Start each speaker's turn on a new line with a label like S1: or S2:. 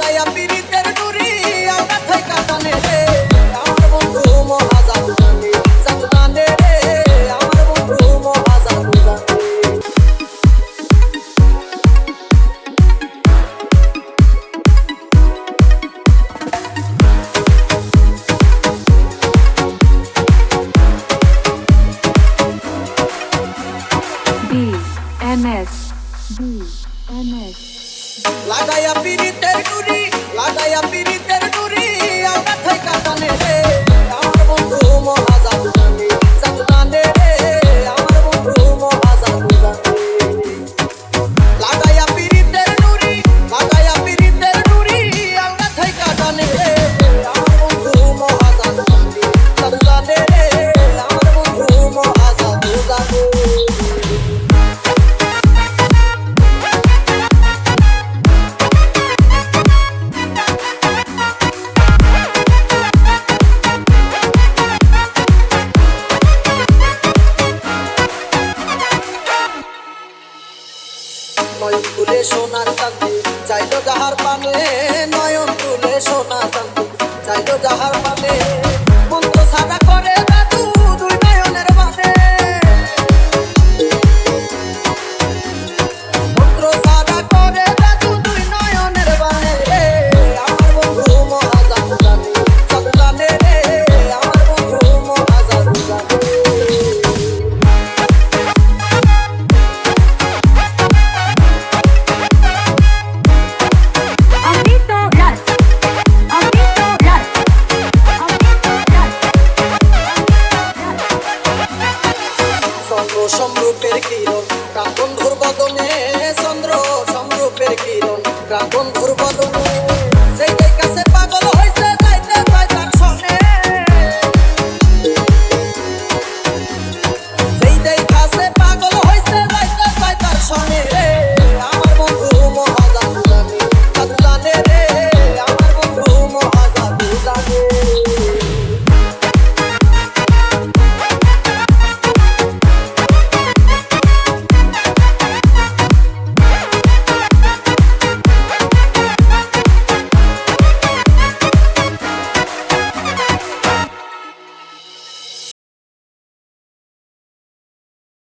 S1: লাগাইয়া পিরিতের ডুরি আমরা থাইকা টানে রে আমার বন্ধু মহাজান জানে জানে রে আমার বন্ধু মহাজান জানে
S2: BMS
S1: লাগাইয়া পিরিতের ডুরি লাগাইয়া পিরিতের ডুরি আমরা থাইকা টানে রে আমার বন্ধু মহাজান জানে জানে রে আমার বন্ধু মহাজান জানে লাগাইয়া পিরিতের ডুরি লাগাইয়া পিরিতের ডুরি আমরা থাইকা টানে রে আমার বন্ধু মহাজান জানে জানে রে আমার বন্ধু মহাজান জানে নয়ন তুলে সোনার চাঁদি চাইলো যাহার পানে নয়ন তুলে সোনার চাঁদি চাইলো যাহার পানে